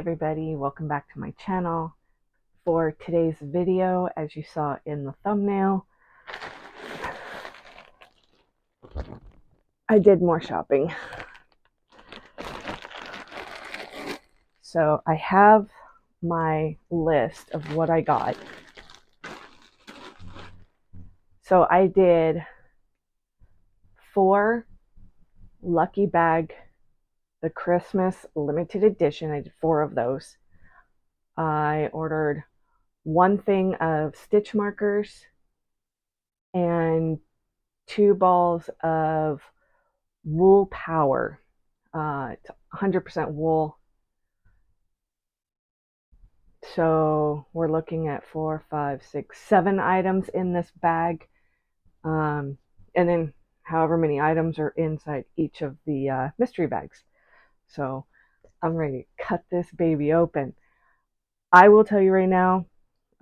everybody, welcome back to my channel. For today's video, as you saw in the thumbnail, I did more shopping. So I have my list of what I got. So I did 4 Lucky Bag, the Christmas limited edition. I did 4 of those. I ordered 1 thing of stitch markers and 2 balls of wool power. It's 100% wool. So we're looking at 4, 5, 6, 7 items in this bag. And then however many items are inside each of the mystery bags. So I'm ready to cut this baby open. I will tell you right now,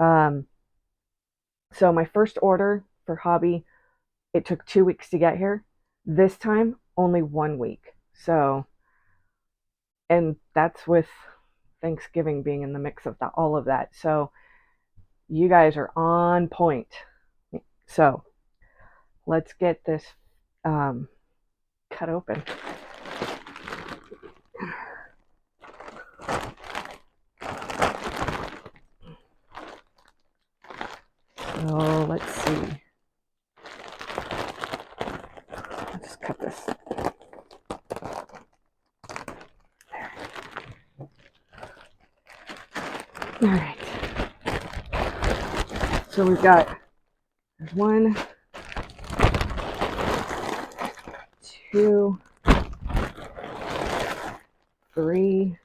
so my first order for Hobbii, it took 2 weeks to get here. This time, only 1 week. So, and that's with Thanksgiving being in the mix of all of that. So you guys are on point. So let's get this cut open. So let's see. Let's just cut this. There. All right. So we've got 1, 2, 3,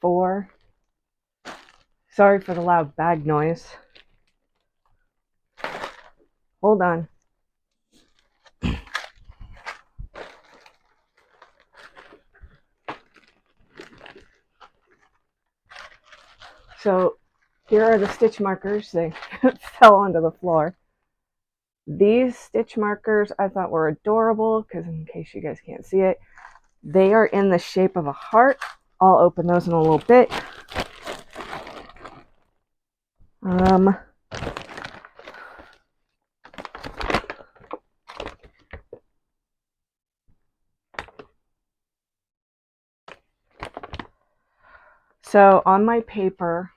4. Sorry for the loud bag noise. Hold on. So here are the stitch markers. They fell onto the floor. These stitch markers I thought were adorable because, in case you guys can't see it, they are in the shape of a heart. I'll open those in a little bit. So on my paper,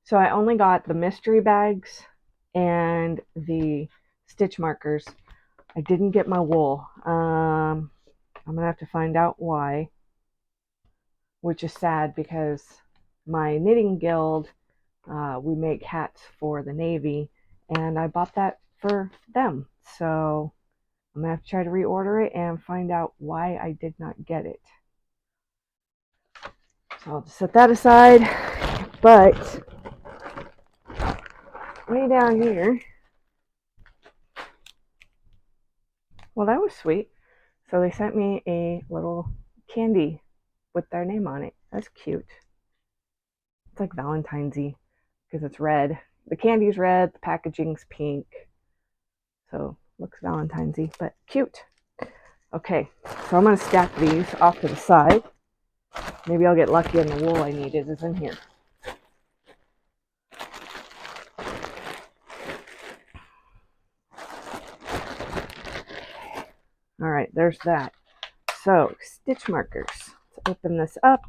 so I only got the mystery bags and the stitch markers. I didn't get my wool. I'm gonna have to find out why, which is sad because my knitting guild, we make hats for the Navy, and I bought that for them. So I'm gonna have to try to reorder it and find out why I did not get it. So I'll just set that aside. But way down here, well, that was sweet. So they sent me a little candy with their name on it. That's cute. It's like Valentine's-y because it's red. The candy's red, the packaging's pink. So looks Valentine's-y, but cute. Okay, so I'm going to stack these off to the side. Maybe I'll get lucky and the wool I needed is in here. All right, there's that. So, stitch markers. Let's open this up.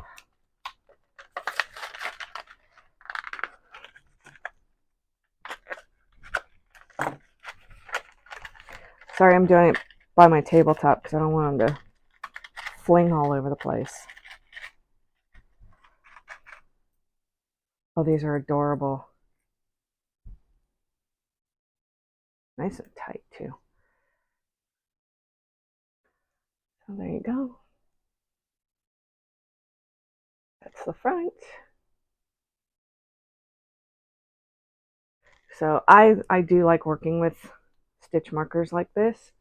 Sorry, I'm doing it by my tabletop because I don't want them to fling all over the place. Oh, these are adorable. Nice and tight, too. So there you go. That's the front. So I do like working with stitch markers like this.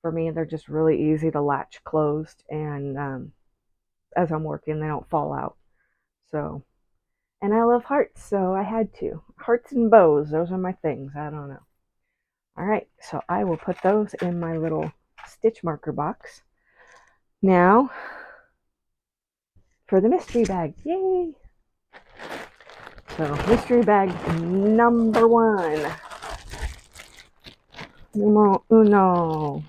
For me, they're just really easy to latch closed, and as I'm working, they don't fall out. So, and I love hearts, so I had to. Hearts and bows, those are my things. I don't know. All right, so I will put those in my little stitch marker box. Now, for the mystery bag. Yay! So, mystery bag number 1. Numero uno.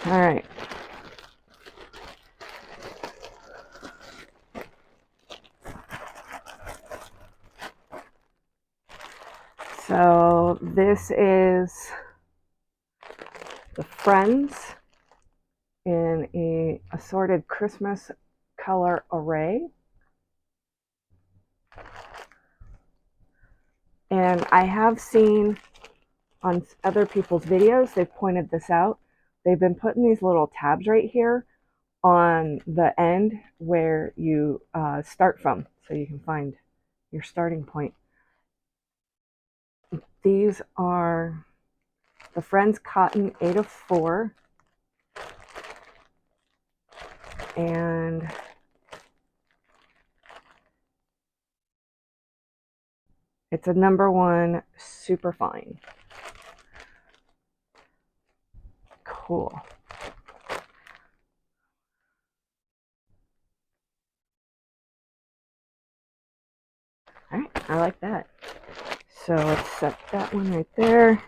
All right. So this is the Friends in a assorted Christmas color array. And I have seen on other people's videos, they've pointed this out. They've been putting these little tabs right here on the end where you start from, so you can find your starting point. These are the Friends Cotton 8 of 4, and it's a number 1 super fine. Cool. All right, I like that. So let's set that one right there.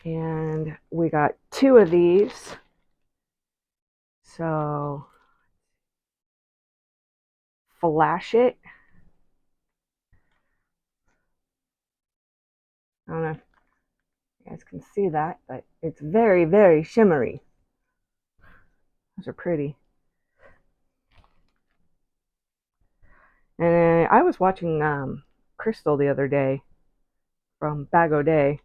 And we got 2 of these. So flash it. I don't know if you guys can see that, but it's very, very shimmery. Those are pretty. And I was watching Crystal the other day from Bag O' Day,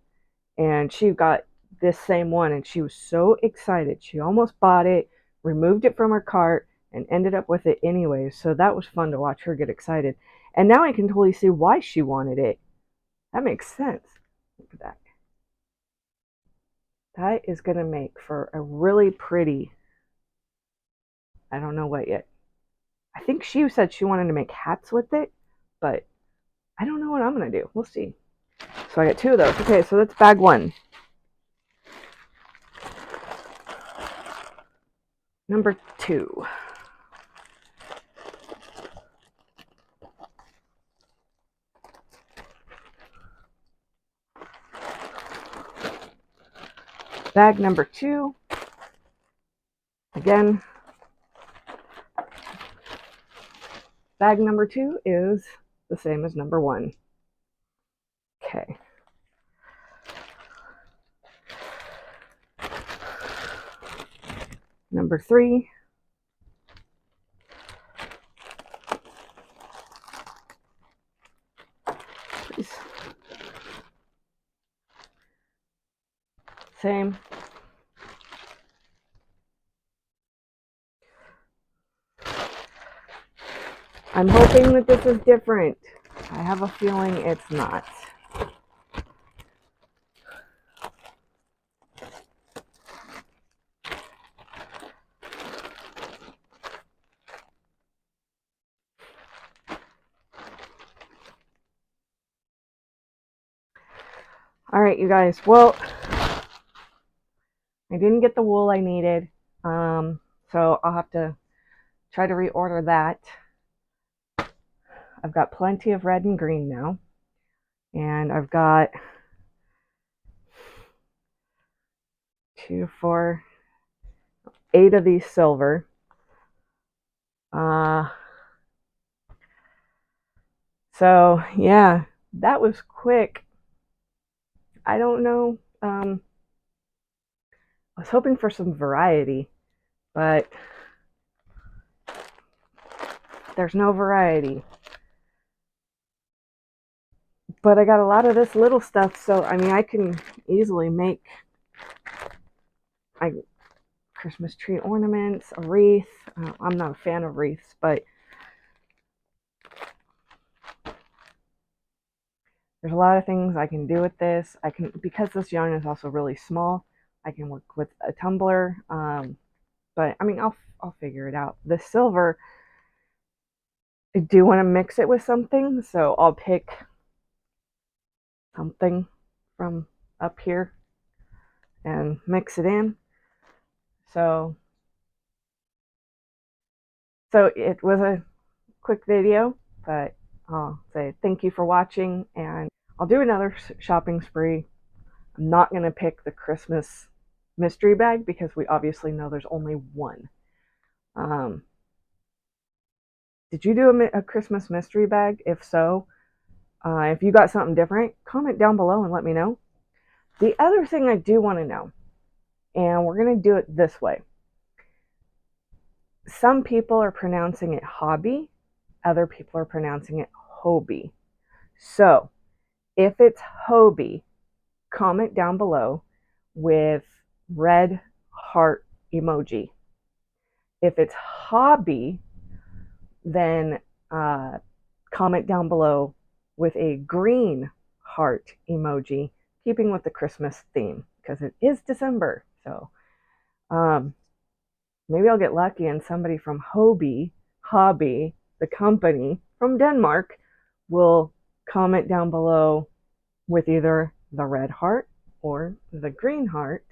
and she got this same one, and she was so excited. She almost bought it, removed it from her cart, and ended up with it anyways. So that was fun to watch her get excited. And now I can totally see why she wanted it. That makes sense. Look at that. That is going to make for a really pretty, I don't know what yet. I think she said she wanted to make hats with it, but I don't know what I'm going to do. We'll see. So I got 2 of those. Okay, so that's bag 1. Number 2. Bag number 2. Again, bag number 2 is the same as number 1. Okay. Number 3. Please. Same. I'm hoping that this is different. I have a feeling it's not. All right, you guys. Well, I didn't get the wool I needed, so I'll have to try to reorder that. I've got plenty of red and green now, and I've got 2, 4, 8 of these silver. So yeah, that was quick. I don't know. I was hoping for some variety, but there's no variety. But I got a lot of this little stuff, so I mean, I can easily make Christmas tree ornaments, a wreath. I'm not a fan of wreaths, but There's a lot of things I can do with this. I can, because this yarn is also really small, I can work with a tumbler. But I mean, I'll figure it out. The silver, I do want to mix it with something, so I'll pick something from up here and mix it in. So it was a quick video, but I'll say thank you for watching, and I'll do another shopping spree. I'm not going to pick the Christmas mystery bag because we obviously know there's only one. Um, did you do a Christmas mystery bag? If so, if you got something different, comment down below and let me know. The other thing I do want to know, and we're going to do it this way. Some people are pronouncing it Hobbii, other people are pronouncing it Hobbii. So if it's Hobbii, comment down below with red heart emoji. If it's Hobbii, then comment down below with a green heart emoji, keeping with the Christmas theme because it is December. So maybe I'll get lucky and somebody from Hobbii, the company from Denmark, will comment down below with either the red heart or the green heart,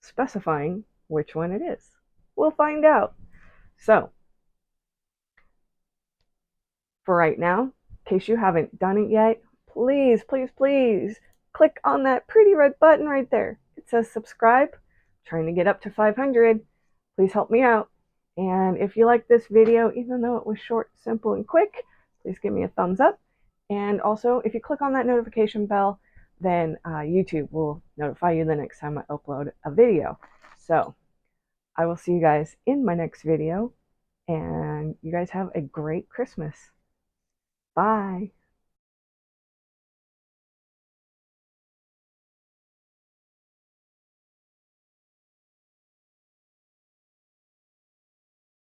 specifying which one it is. We'll find out. So, for right now, in case you haven't done it yet, please, please, please click on that pretty red button right there. It says subscribe. I'm trying to get up to 500. Please help me out. And if you like this video, even though it was short, simple, and quick, please give me a thumbs up. And also, if you click on that notification bell, then YouTube will notify you the next time I upload a video. So, I will see you guys in my next video, and you guys have a great Christmas. Bye.